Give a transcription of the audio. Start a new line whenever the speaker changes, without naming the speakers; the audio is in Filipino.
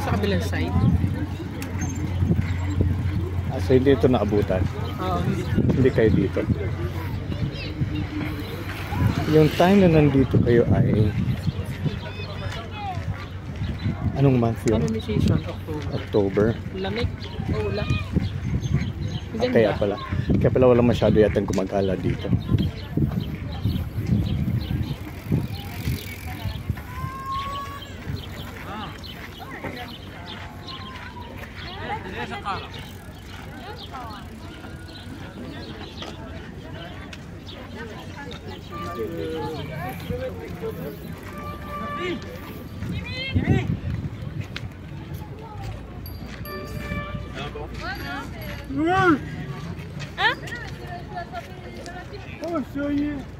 sa kabilang side.
So hindi ito naabutan?
Oo,
hindi kayo dito. Yung time na nandito kayo ay anong month yun?
Ano season?
October.
Lamig o ulan?
Kaya pala wala masyado yatang gumagala dito.
I'll show you.